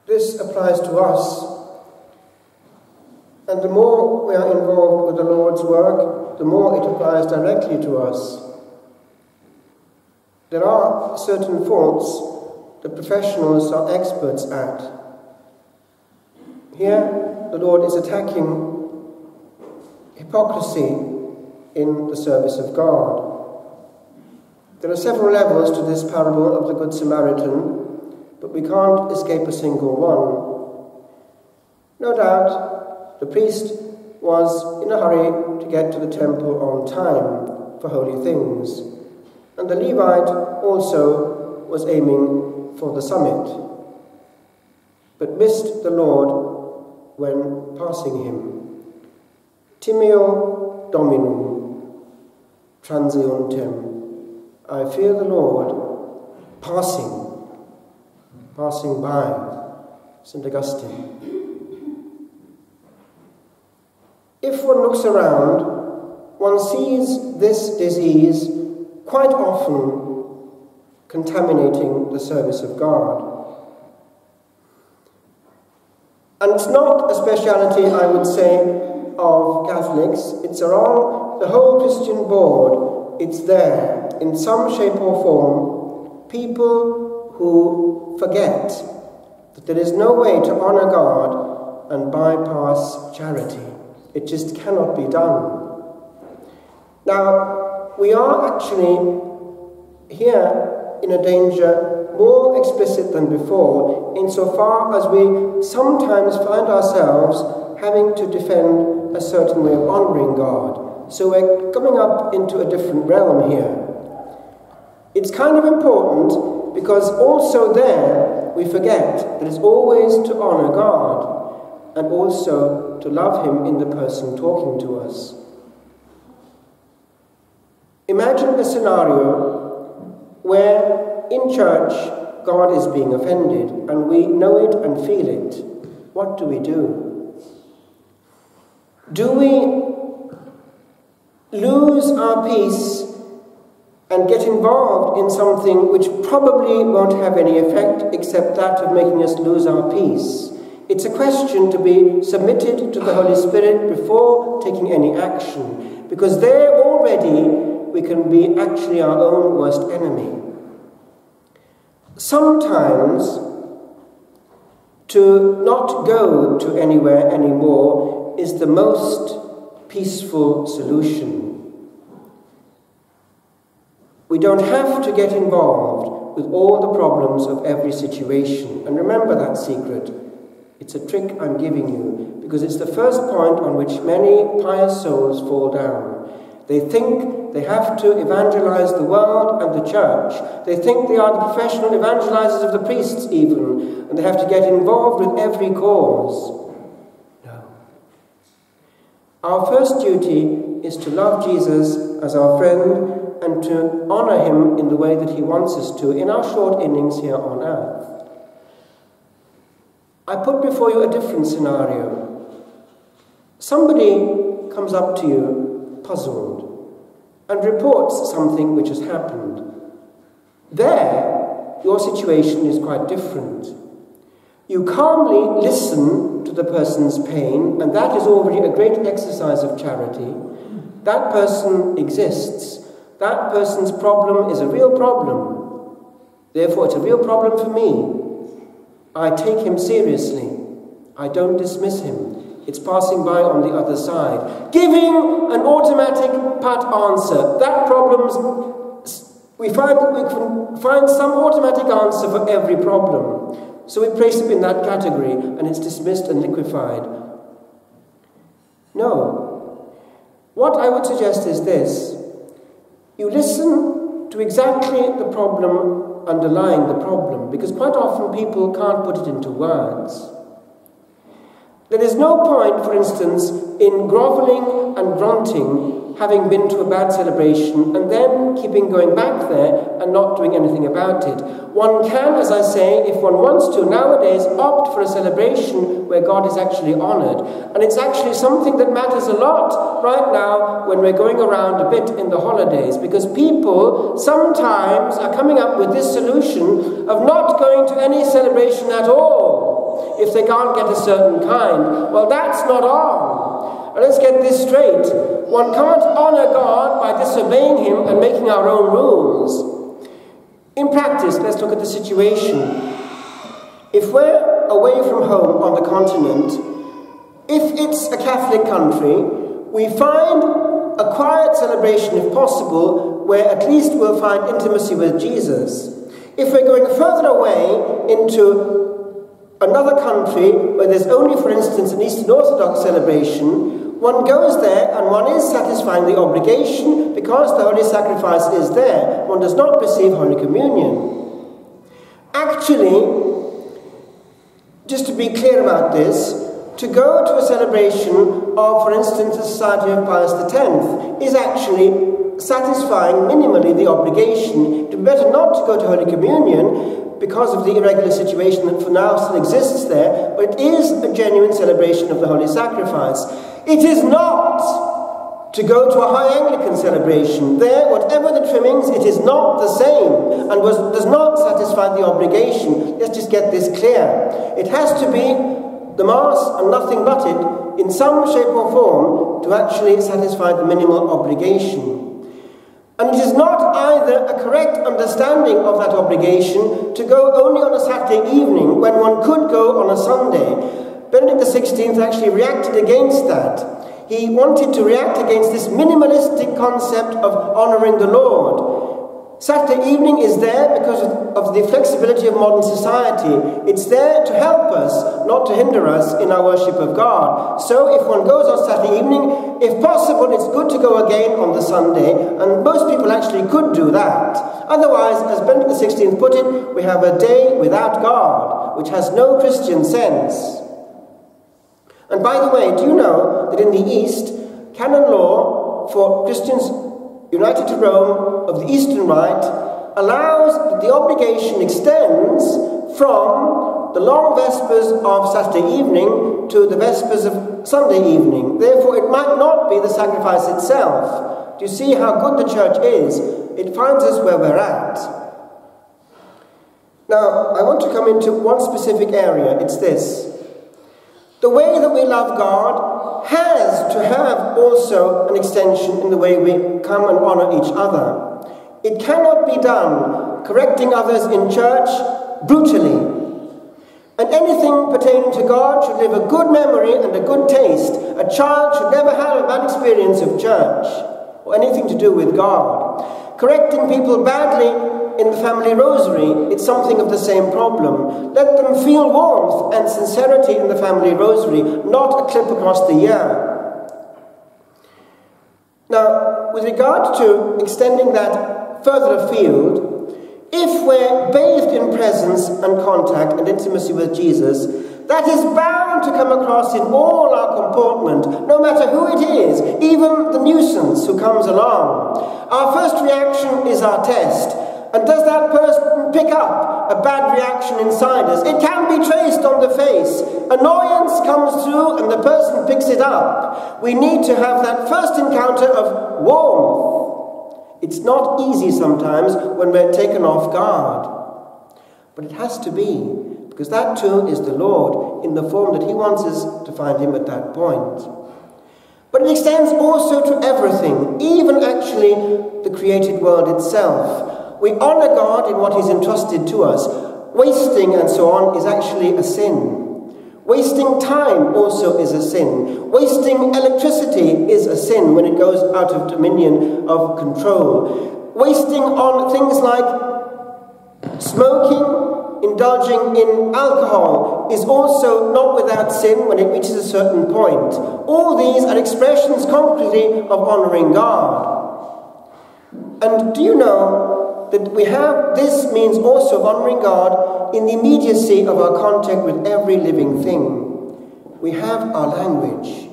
This applies to us, and the more we are involved with the Lord's work, the more it applies directly to us. There are certain faults that professionals are experts at. Here, the Lord is attacking hypocrisy in the service of God. There are several levels to this parable of the Good Samaritan, but we can't escape a single one. No doubt, the priest was in a hurry to get to the temple on time for holy things, and the Levite also was aiming for the summit, but missed the Lord when passing him. Timeo Dominum transiuntem. I fear the Lord passing by. St. Augustine. If one looks around, one sees this disease quite often contaminating the service of God. And it's not a speciality, I would say, of Catholics. It's around the whole Christian board. It's there, in some shape or form. People who forget that there is no way to honour God and bypass charity. It just cannot be done. Now, we are actually here in a danger more explicit than before, insofar as we sometimes find ourselves having to defend a certain way of honouring God. So we're coming up into a different realm here. It's kind of important because also there we forget that it's always to honour God and also to love Him in the person talking to us. Imagine a scenario where in church God is being offended and we know it and feel it. What do we do? Do we lose our peace and get involved in something which probably won't have any effect except that of making us lose our peace? It's a question to be submitted to the Holy Spirit before taking any action, because there already we can be actually our own worst enemy. Sometimes to not go to anywhere anymore is the most peaceful solution. We don't have to get involved with all the problems of every situation. And remember that secret. It's a trick I'm giving you, because it's the first point on which many pious souls fall down. They think they have to evangelize the world and the church. They think they are the professional evangelizers of the priests even, and they have to get involved with every cause. No. Our first duty is to love Jesus as our friend and to honour Him in the way that He wants us to in our short innings here on earth. I put before you a different scenario. Somebody comes up to you, puzzled, and reports something which has happened. There, your situation is quite different. You calmly listen to the person's pain, and that is already a great exercise of charity. That person exists. That person's problem is a real problem. Therefore, it's a real problem for me. I take him seriously. I don't dismiss him. It's passing by on the other side. Giving an automatic pat answer. That problem's, we find that we can find some automatic answer for every problem. So we place him in that category and it's dismissed and liquefied. No. What I would suggest is this. You listen to exactly the problem underlying the problem, because quite often people can't put it into words. There is no point, for instance, in grovelling and grunting, having been to a bad celebration, and then keeping going back there and not doing anything about it. One can, as I say, if one wants to, nowadays opt for a celebration where God is actually honoured. And it's actually something that matters a lot right now when we're going around a bit in the holidays, because people sometimes are coming up with this solution of not going to any celebration at all. if they can't get a certain kind. Well, that's not on. And let's get this straight. One can't honor God by disobeying him and making our own rules. In practice, let's look at the situation. If we're away from home on the continent, if it's a Catholic country, we find a quiet celebration, if possible, where at least we'll find intimacy with Jesus. If we're going further away into another country where there's only, for instance, an Eastern Orthodox celebration, one goes there and one is satisfying the obligation because the Holy Sacrifice is there. One does not receive Holy Communion. Actually, just to be clear about this, to go to a celebration of, for instance, the Society of Pius X is actually satisfying minimally the obligation. It would be better not to go to Holy Communion because of the irregular situation that for now still exists there, but it is a genuine celebration of the Holy Sacrifice. It is not to go to a High Anglican celebration. There, whatever the trimmings, it is not the same and does not satisfy the obligation. Let's just get this clear. It has to be the Mass and nothing but it, in some shape or form, to actually satisfy the minimal obligation. And it is not either a correct understanding of that obligation to go only on a Saturday evening when one could go on a Sunday. Benedict XVI actually reacted against that. He wanted to react against this minimalistic concept of honouring the Lord. Saturday evening is there because of the flexibility of modern society. It's there to help us, not to hinder us in our worship of God. So if one goes on Saturday evening, if possible, it's good to go again on the Sunday, and most people actually could do that. Otherwise, as Benedict XVI put it, we have a day without God, which has no Christian sense. And by the way, do you know that in the East, canon law for Christians united to Rome of the Eastern Rite allows that the obligation extends from the long Vespers of Saturday evening to the Vespers of Sunday evening. Therefore, it might not be the sacrifice itself. Do you see how good the Church is? It finds us where we're at. Now, I want to come into one specific area. It's this. The way that we love God has to have also an extension in the way we come and honour each other. It cannot be done correcting others in church brutally. And anything pertaining to God should leave a good memory and a good taste. A child should never have a bad experience of church or anything to do with God. Correcting people badly in the family rosary, it's something of the same problem. Let them feel warmth and sincerity in the family rosary, not a clip across the year. Now, with regard to extending that further afield, if we're bathed in presence and contact and intimacy with Jesus, that is bound to come across in all our comportment, no matter who it is, even the nuisance who comes along. Our first reaction is our test. And does that person pick up a bad reaction inside us? It can be traced on the face. Annoyance comes through and the person picks it up. We need to have that first encounter of warmth. It's not easy sometimes when we're taken off guard. But it has to be, because that too is the Lord in the form that he wants us to find him at that point. But it extends also to everything, even actually the created world itself. We honour God in what he's entrusted to us. Wasting and so on is actually a sin. Wasting time also is a sin. Wasting electricity is a sin when it goes out of dominion of control. Wasting on things like smoking, indulging in alcohol is also not without sin when it reaches a certain point. All these are expressions concretely of honouring God. And do you know that we have this means also of honouring God in the immediacy of our contact with every living thing? We have our language.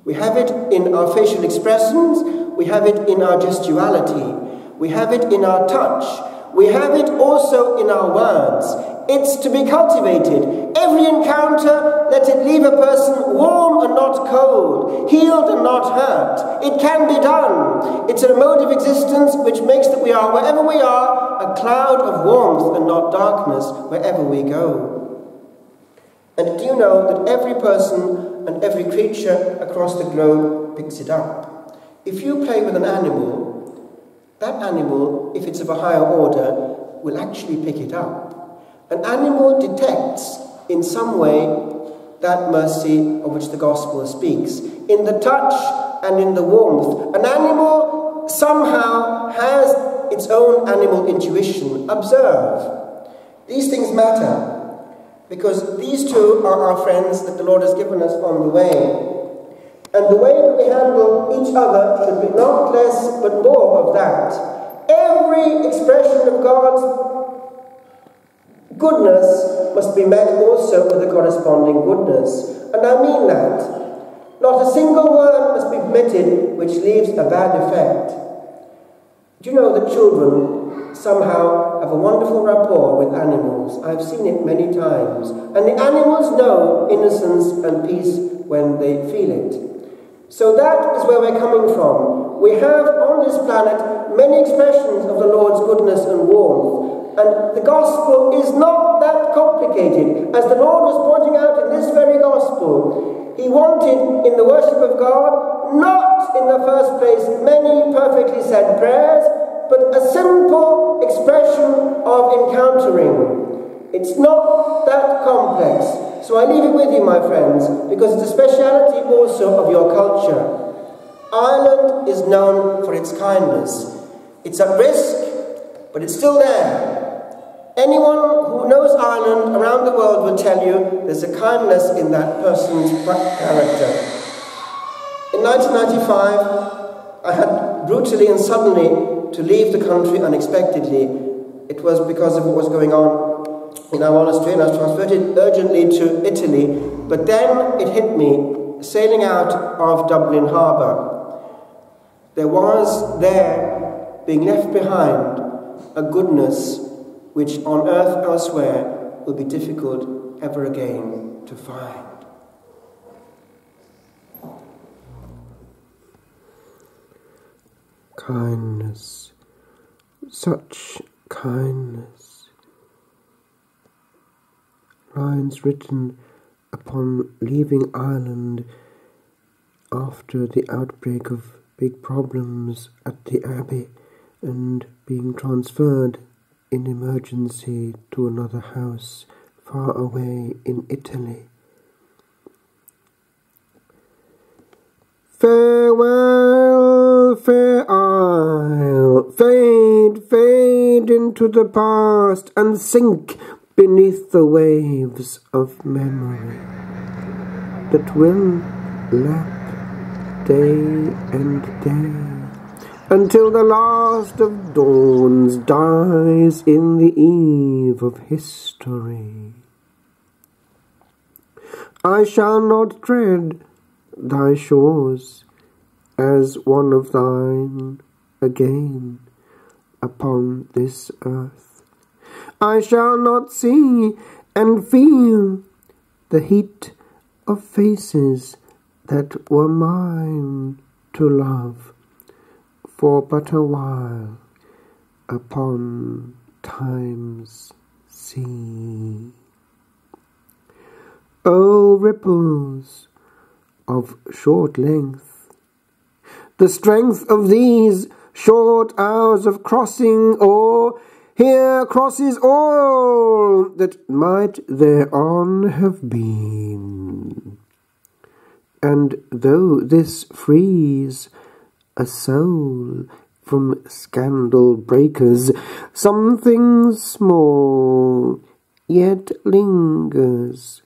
We have it in our facial expressions. We have it in our gestuality. We have it in our touch. We have it also in our words. It's to be cultivated. Every encounter, let it leave a person warm and not cold, healed and not hurt. It can be done. It's a mode of existence which makes that we are, wherever we are, a cloud of warmth and not darkness wherever we go. And do you know that every person and every creature across the globe picks it up? If you play with an animal, that animal, if it's of a higher order, will actually pick it up. An animal detects in some way that mercy of which the gospel speaks. In the touch and in the warmth. An animal somehow has its own animal intuition. Observe. These things matter, because these two are our friends that the Lord has given us on the way. And the way that we handle each other should be not less but more of that. Every expression of God's goodness must be met also with a corresponding goodness. And I mean that. Not a single word must be permitted which leaves a bad effect. Do you know that children somehow have a wonderful rapport with animals? I've seen it many times. And the animals know innocence and peace when they feel it. So that is where we're coming from. We have on this planet many expressions of the Lord's goodness and warmth. And the gospel is not that complicated. As the Lord was pointing out in this very gospel, he wanted in the worship of God, not in the first place many perfectly said prayers, but a simple expression of encountering. It's not that complex. So I leave it with you, my friends, because it's a speciality also of your culture. Ireland is known for its kindness. It's at risk, but it's still there. Anyone who knows Ireland around the world will tell you there's a kindness in that person's character. In 1995, I had brutally and suddenly to leave the country unexpectedly. It was because of what was going on in our monastery, and I was transferred urgently to Italy. But then it hit me, sailing out of Dublin harbour. There was there, being left behind, a goodness which on earth elsewhere will be difficult ever again to find. Kindness, such kindness. Lines written upon leaving Ireland after the outbreak of big problems at the Abbey and being transferred in emergency to another house far away in Italy. Farewell, fair isle, fade, fade into the past and sink beneath the waves of memory that will lap day and day until the last of dawns dies in the eve of history. I shall not tread thy shores as one of thine again upon this earth. I shall not see and feel the heat of faces that were mine to love for but a while upon time's sea. O ripples of short length, the strength of these short hours of crossing, or here crosses all that might thereon have been. And though this frees a soul from scandal breakers, something small yet lingers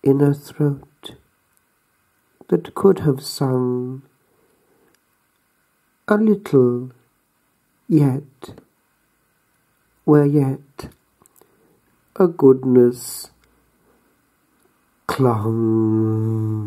in a throat that could have sung a little yet, where yet a goodness clung.